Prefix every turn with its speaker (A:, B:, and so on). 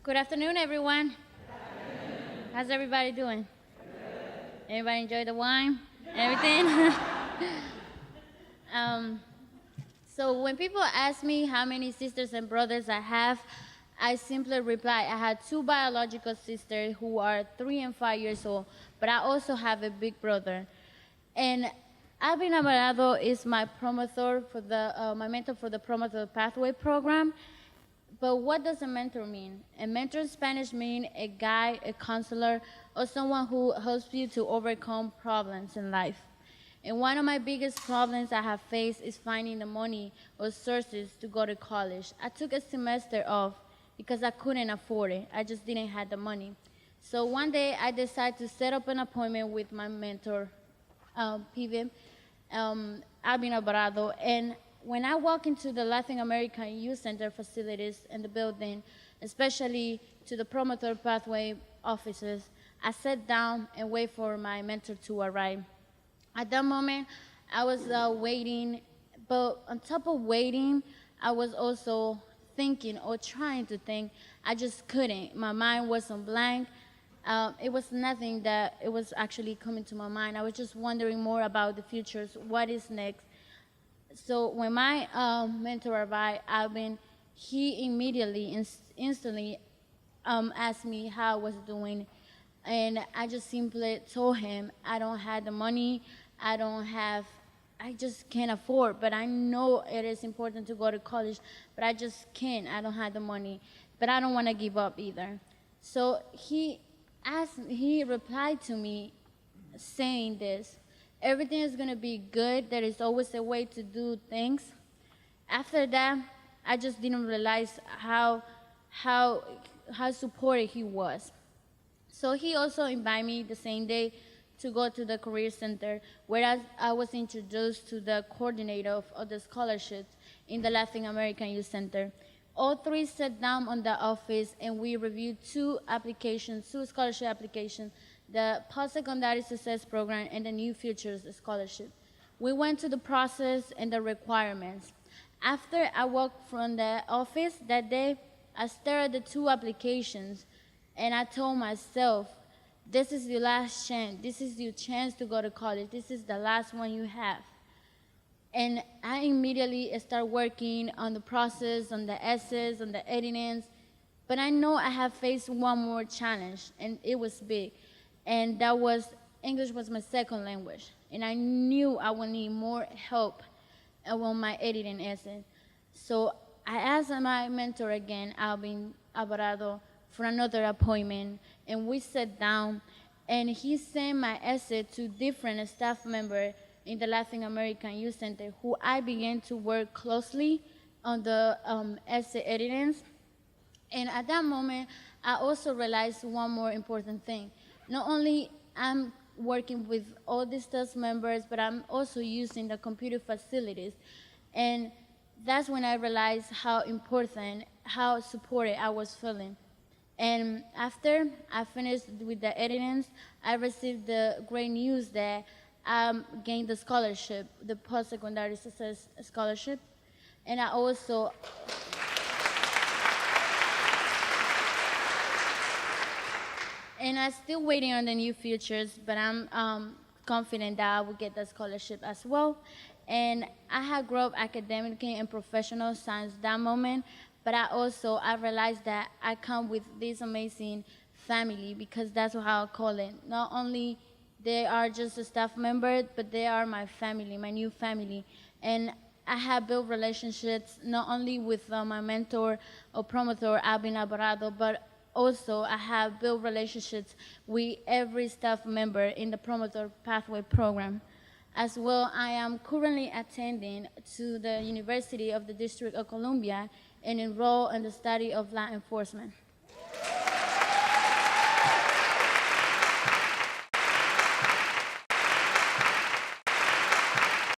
A: Good afternoon, everyone. How's everybody doing? Everybody enjoy the wine? Everything? um, so when people ask me how many sisters and brothers I have, I simply reply, I had two biological sisters who are 3 and 5 years old, but I also have a big brother. And Alvin Alvarado is my promotor for my mentor for the Promotor Pathway program. But what does a mentor mean? A mentor in Spanish means a guide, a counselor, or someone who helps you to overcome problems in life. And one of my biggest problems I have faced is finding the money or sources to go to college. I took a semester off because I couldn't afford it. I just didn't have the money. So one day I decided to set up an appointment with my mentor, PV, Alvin Alvarado, and when I walk into the Latin American Youth Center facilities in the building, especially to the Promoter Pathway offices, I sat down and wait for my mentor to arrive. At that moment, I was waiting, but on top of waiting, I was also thinking or trying to think. I just couldn't. My mind was on blank. It was nothing that it was actually coming to my mind. I was just wondering more about the futures, what is next. So when my mentor arrived, Alvin, he immediately, instantly asked me how I was doing. And I just simply told him, I don't have the money, I just can't afford, but I know it is important to go to college, but I just can't, I don't have the money, but I don't want to give up either. So he replied to me saying this, everything is going to be good. There is always a way to do things. After that, I just didn't realize how supportive he was. So he also invited me the same day to go to the Career Center, where I was introduced to the coordinator of the scholarships in the Latin American Youth Center. All three sat down on the office and we reviewed two scholarship applications, the Post-Secondary Success Program and the New Futures Scholarship. We went to the process and the requirements. After I walked from the office that day, I stared at the two applications and I told myself, this is your last chance. This is your chance to go to college. This is the last one you have. And I immediately started working on the process, on the essays, on the editings. But I know I have faced one more challenge, and it was big. And that was, English was my second language. And I knew I would need more help on my editing essay. So I asked my mentor again, Alvin Alvarado, for another appointment. And we sat down, and he sent my essay to different staff members in the Latin American Youth Center, who I began to work closely on the essay editings. And at that moment, I also realized one more important thing. Not only I'm working with all the staff members, but I'm also using the computer facilities. And that's when I realized how important, how supported I was feeling. And after I finished with the editings, I received the great news that I gained the scholarship, the Post-Secondary Success Scholarship. And I also, and I'm still waiting on the new futures, but I'm confident that I will get the scholarship as well. And I have grown up academically and professional since that moment, but I realized that I come with this amazing family, because that's how I call it. Not only they are just a staff member, but they are my family, my new family. And I have built relationships not only with my mentor or promoter, Alvin Alvarado, but also I have built relationships with every staff member in the Promoter Pathway program. As well, I am currently attending to the University of the District of Columbia and enrolled in the study of law enforcement.